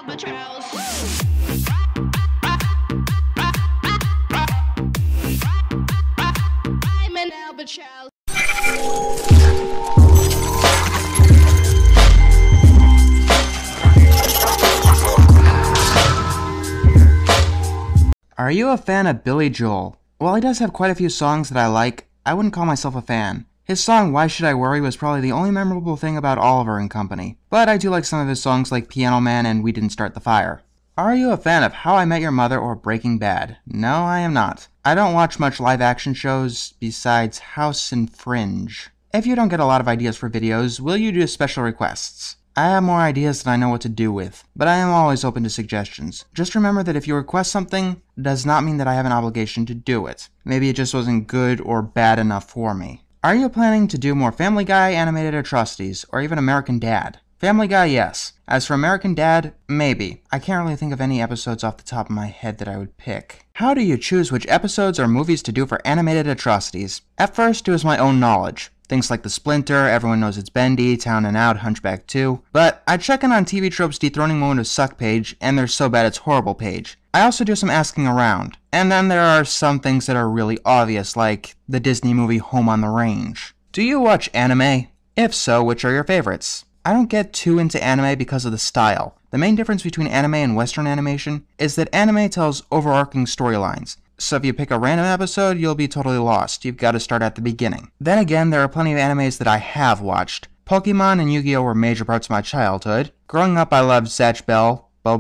Are you a fan of Billy Joel? While he does have quite a few songs that I like, I wouldn't call myself a fan. His song Why Should I Worry was probably the only memorable thing about Oliver and Company, but I do like some of his songs like Piano Man and We Didn't Start the Fire. Are you a fan of How I Met Your Mother or Breaking Bad? No, I am not. I don't watch much live-action shows besides House and Fringe. If you don't get a lot of ideas for videos, will you do special requests? I have more ideas than I know what to do with, but I am always open to suggestions. Just remember that if you request something, it does not mean that I have an obligation to do it. Maybe it just wasn't good or bad enough for me. Are you planning to do more Family Guy, animated atrocities, or even American Dad? Family Guy, yes. As for American Dad, maybe. I can't really think of any episodes off the top of my head that I would pick. How do you choose which episodes or movies to do for animated atrocities? At first, it was my own knowledge. Things like The Splinter, Everyone Knows It's Bendy, Town and Out, Hunchback 2. But I check in on TV Trope's Dethroning Moment of Suck page, and their So Bad It's Horrible page. I also do some asking around. And then there are some things that are really obvious, like the Disney movie Home on the Range. Do you watch anime? If so, which are your favorites? I don't get too into anime because of the style. The main difference between anime and Western animation is that anime tells overarching storylines. So if you pick a random episode, you'll be totally lost. You've got to start at the beginning. Then again, there are plenty of animes that I have watched. Pokemon and Yu-Gi-Oh! Were major parts of my childhood. Growing up, I loved Zatch Bell, Bo,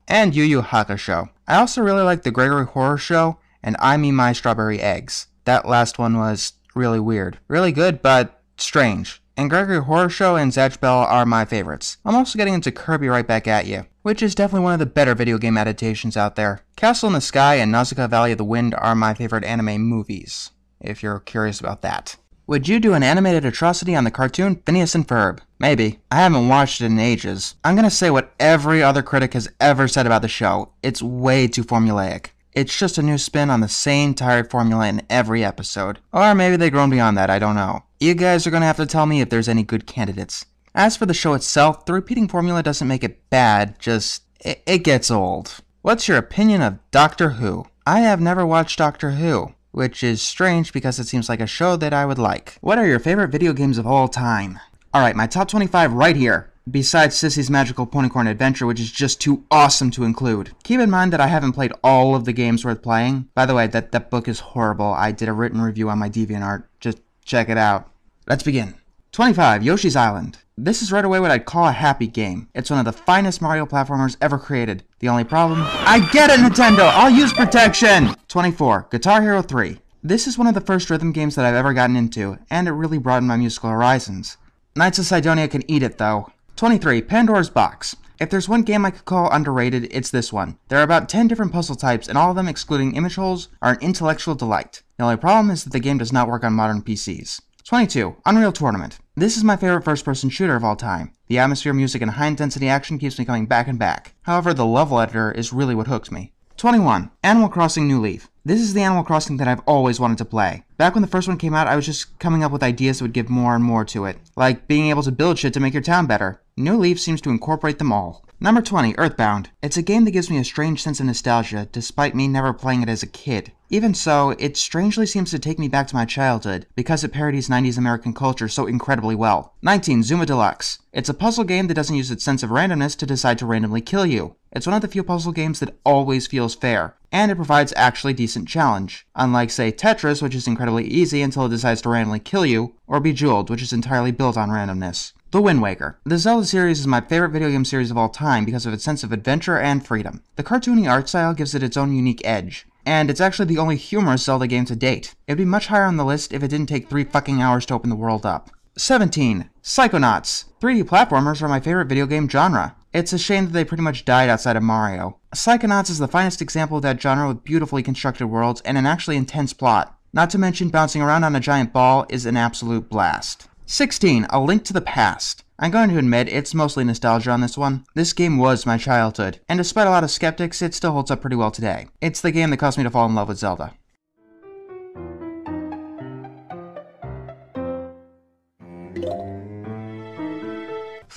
and Yu Yu Hakusho. I also really liked The Gregory Horror Show and I Me My Strawberry Eggs. That last one was really weird. Really good, but strange. And Gregory Horror Show and Zatch Bell are my favorites. I'm also getting into Kirby Right Back at You, which is definitely one of the better video game adaptations out there. Castle in the Sky and Nausicaa Valley of the Wind are my favorite anime movies, if you're curious about that. Would you do an animated atrocity on the cartoon Phineas and Ferb? Maybe. I haven't watched it in ages. I'm gonna say what every other critic has ever said about the show. It's way too formulaic. It's just a new spin on the same tired formula in every episode. Or maybe they've grown beyond that, I don't know. You guys are gonna have to tell me if there's any good candidates. As for the show itself, the repeating formula doesn't make it bad, just it gets old. What's your opinion of Doctor Who? I have never watched Doctor Who, which is strange because it seems like a show that I would like. What are your favorite video games of all time? Alright, my top 25 right here. Besides Sissy's Magical Ponycorn Adventure, which is just too awesome to include. Keep in mind that I haven't played all of the games worth playing. By the way, that book is horrible. I did a written review on my DeviantArt. Just check it out. Let's begin. 25. Yoshi's Island. This is right away what I'd call a happy game. It's one of the finest Mario platformers ever created. The only problem? I get it, Nintendo! I'll use protection! 24. Guitar Hero 3. This is one of the first rhythm games that I've ever gotten into, and it really broadened my musical horizons. Knights of Sidonia can eat it, though. 23. Pandora's Box. If there's one game I could call underrated, it's this one. There are about 10 different puzzle types, and all of them, excluding image holes, are an intellectual delight. The only problem is that the game does not work on modern PCs. 22. Unreal Tournament. This is my favorite first-person shooter of all time. The atmosphere, music, and high-intensity action keeps me coming back and back. However, the level editor is really what hooked me. 21. Animal Crossing New Leaf. This is the Animal Crossing that I've always wanted to play. Back when the first one came out, I was just coming up with ideas that would give more and more to it. Like being able to build shit to make your town better. New Leaf seems to incorporate them all. Number 20. Earthbound. It's a game that gives me a strange sense of nostalgia, despite me never playing it as a kid. Even so, it strangely seems to take me back to my childhood, because it parodies 90s American culture so incredibly well. 19. Zuma Deluxe. It's a puzzle game that doesn't use its sense of randomness to decide to randomly kill you. It's one of the few puzzle games that always feels fair, and it provides actually decent challenge. Unlike, say, Tetris, which is incredibly easy until it decides to randomly kill you, or Bejeweled, which is entirely built on randomness. The Wind Waker. The Zelda series is my favorite video game series of all time because of its sense of adventure and freedom. The cartoony art style gives it its own unique edge, and it's actually the only humorous Zelda game to date. It'd be much higher on the list if it didn't take 3 fucking hours to open the world up. 17. Psychonauts. 3D platformers are my favorite video game genre. It's a shame that they pretty much died outside of Mario. Psychonauts is the finest example of that genre with beautifully constructed worlds and an actually intense plot. Not to mention bouncing around on a giant ball is an absolute blast. 16. A Link to the Past. I'm going to admit it's mostly nostalgia on this one. This game was my childhood, and despite a lot of skeptics, it still holds up pretty well today. It's the game that caused me to fall in love with Zelda.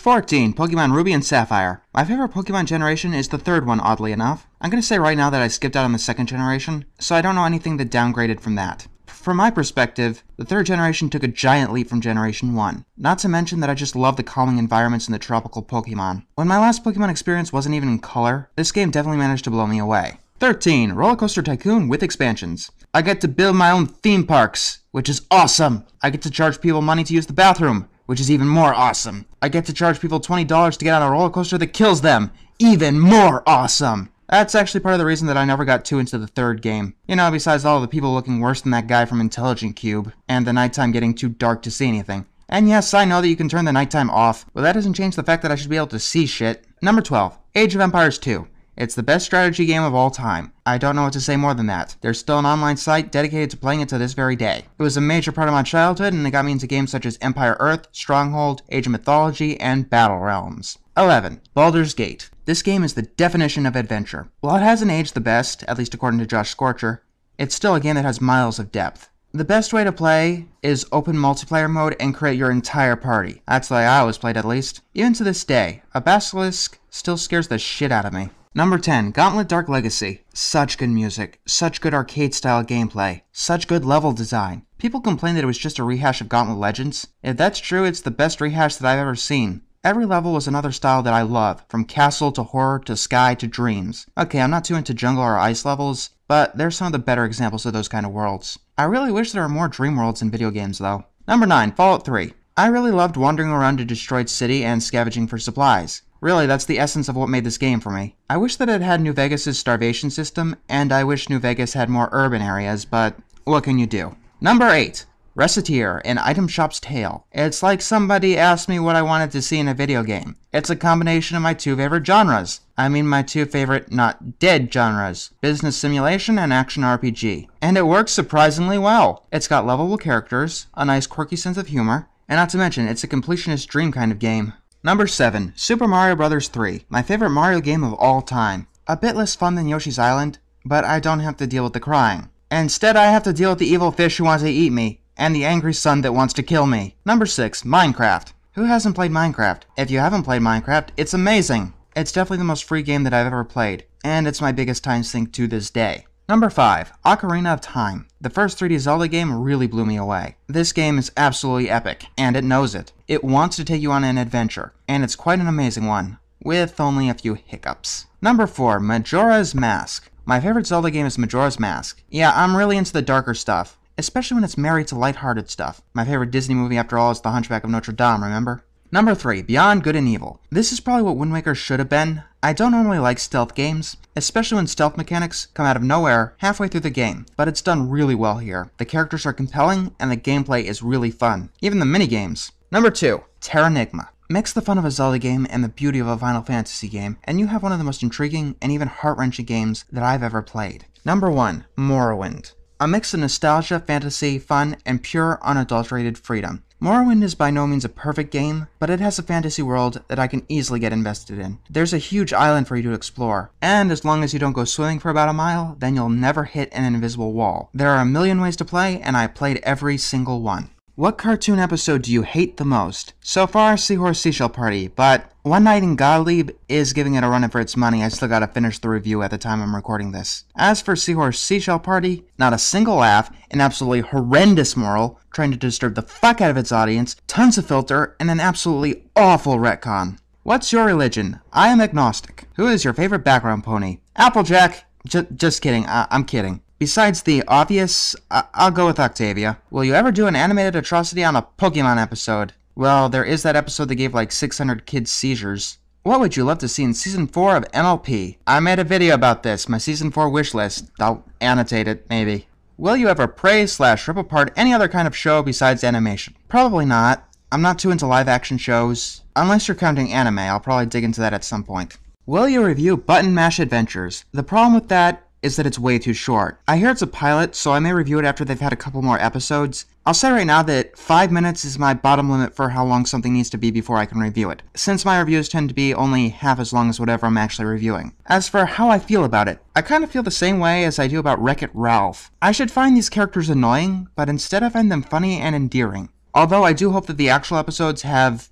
14. Pokemon Ruby and Sapphire. My favorite Pokemon generation is the third one, oddly enough. I'm going to say right now that I skipped out on the second generation, so I don't know anything that downgraded from that. From my perspective, the third generation took a giant leap from Generation 1. Not to mention that I just love the calming environments and the tropical Pokemon. When my last Pokemon experience wasn't even in color, this game definitely managed to blow me away. 13. Roller Coaster Tycoon with expansions. I get to build my own theme parks, which is awesome. I get to charge people money to use the bathroom, which is even more awesome. I get to charge people $20 to get on a roller coaster that kills them. Even more awesome. That's actually part of the reason that I never got too into the third game. You know, besides all the people looking worse than that guy from Intelligent Cube, and the nighttime getting too dark to see anything. And yes, I know that you can turn the nighttime off, but that doesn't change the fact that I should be able to see shit. Number 12. Age of Empires 2. It's the best strategy game of all time. I don't know what to say more than that. There's still an online site dedicated to playing it to this very day. It was a major part of my childhood, and it got me into games such as Empire Earth, Stronghold, Age of Mythology, and Battle Realms. 11. Baldur's Gate. This game is the definition of adventure. While it hasn't aged the best, at least according to Josh Scorcher, it's still a game that has miles of depth. The best way to play is open multiplayer mode and create your entire party. That's the way I always played, at least. Even to this day, a basilisk still scares the shit out of me. Number 10. Gauntlet Dark Legacy. Such good music, such good arcade-style gameplay, such good level design. People complain that it was just a rehash of Gauntlet Legends. If that's true, it's the best rehash that I've ever seen. Every level was another style that I love, from castle to horror to sky to dreams. Okay, I'm not too into jungle or ice levels, but they're some of the better examples of those kind of worlds. I really wish there were more dream worlds in video games, though. Number 9. Fallout 3. I really loved wandering around a destroyed city and scavenging for supplies. Really, that's the essence of what made this game for me. I wish that it had New Vegas' starvation system, and I wish New Vegas had more urban areas, but what can you do? Number 8. Recettear, an item shop's tale. It's like somebody asked me what I wanted to see in a video game. It's a combination of my two favorite genres. I mean my two favorite not dead genres, business simulation and action RPG. And it works surprisingly well. It's got lovable characters, a nice quirky sense of humor, and not to mention, it's a completionist dream kind of game. Number 7. Super Mario Bros. 3, my favorite Mario game of all time. A bit less fun than Yoshi's Island, but I don't have to deal with the crying. Instead, I have to deal with the evil fish who wants to eat me, and the angry sun that wants to kill me. Number 6. Minecraft. Who hasn't played Minecraft? If you haven't played Minecraft, it's amazing. It's definitely the most free game that I've ever played, and it's my biggest time sink to this day. Number 5. Ocarina of Time. The first 3D Zelda game really blew me away. This game is absolutely epic, and it knows it. It wants to take you on an adventure, and it's quite an amazing one, with only a few hiccups. Number 4. Majora's Mask. My favorite Zelda game is Majora's Mask. Yeah, I'm really into the darker stuff, especially when it's married to lighthearted stuff. My favorite Disney movie after all is The Hunchback of Notre Dame, remember? Number 3. Beyond Good and Evil. This is probably what Wind Waker should have been. I don't normally like stealth games, especially when stealth mechanics come out of nowhere halfway through the game, but it's done really well here. The characters are compelling, and the gameplay is really fun. Even the minigames. Number 2. Terranigma. Mix the fun of a Zelda game and the beauty of a Final Fantasy game, and you have one of the most intriguing and even heart-wrenching games that I've ever played. Number 1. Morrowind. A mix of nostalgia, fantasy, fun, and pure, unadulterated freedom. Morrowind is by no means a perfect game, but it has a fantasy world that I can easily get invested in. There's a huge island for you to explore, and as long as you don't go swimming for about a mile, then you'll never hit an invisible wall. There are a million ways to play, and I played every single one. What cartoon episode do you hate the most? So far, Seahorse Seashell Party, but One Night in Gottlieb is giving it a run for its money. I still gotta finish the review at the time I'm recording this. As for Seahorse Seashell Party, not a single laugh, an absolutely horrendous moral, trying to disturb the fuck out of its audience, tons of filter, and an absolutely awful retcon. What's your religion? I am agnostic. Who is your favorite background pony? Applejack. Just kidding, I'm kidding. Besides the obvious, I'll go with Octavia. Will you ever do an animated atrocity on a Pokemon episode? Well, there is that episode that gave like 600 kids seizures. What would you love to see in Season 4 of MLP? I made a video about this, my Season 4 wish list. I'll annotate it, maybe. Will you ever praise/rip apart any other kind of show besides animation? Probably not. I'm not too into live-action shows. Unless you're counting anime, I'll probably dig into that at some point. Will you review Button Mash Adventures? The problem with that is that it's way too short. I hear it's a pilot, so I may review it after they've had a couple more episodes. I'll say right now that 5 minutes is my bottom limit for how long something needs to be before I can review it, since my reviews tend to be only half as long as whatever I'm actually reviewing. As for how I feel about it, I kind of feel the same way as I do about Wreck-It Ralph. I should find these characters annoying, but instead I find them funny and endearing. Although I do hope that the actual episodes have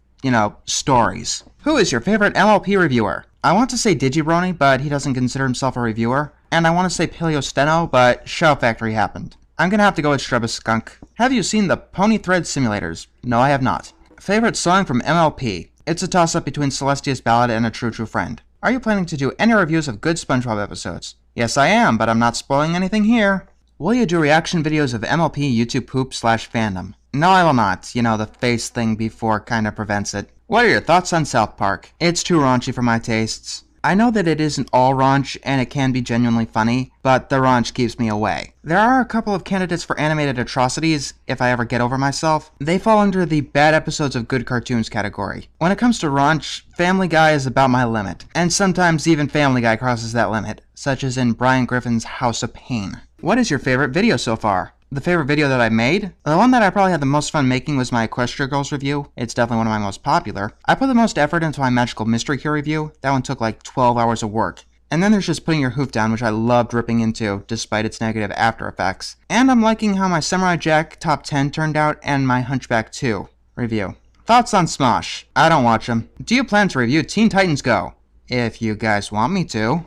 stories. Who is your favorite MLP reviewer? I want to say Digibrony, but he doesn't consider himself a reviewer. And I want to say Paleosteno, but Shout Factory happened. I'm gonna have to go with Strubaskunk. Have you seen the Pony Thread Simulators? No, I have not. Favorite song from MLP? It's a toss-up between Celestia's Ballad and A True True Friend. Are you planning to do any reviews of good SpongeBob episodes? Yes, I am, but I'm not spoiling anything here. Will you do reaction videos of MLP YouTube poop/fandom? No, I will not. The face thing before kinda prevents it. What are your thoughts on South Park? It's too raunchy for my tastes. I know that it isn't all raunch, and it can be genuinely funny, but the raunch keeps me away. There are a couple of candidates for animated atrocities, if I ever get over myself. They fall under the bad episodes of good cartoons category. When it comes to raunch, Family Guy is about my limit, and sometimes even Family Guy crosses that limit, such as in Brian Griffin's House of Pain. What is your favorite video so far? The favorite video that I made? The one that I probably had the most fun making was my Equestria Girls review. It's definitely one of my most popular. I put the most effort into my Magical Mystery Cure review. That one took like 12 hours of work. And then there's just putting your hoof down, which I loved ripping into, despite its negative after effects. And I'm liking how my Samurai Jack top 10 turned out, and my Hunchback 2 review. Thoughts on Smosh? I don't watch them. Do you plan to review Teen Titans Go? If you guys want me to.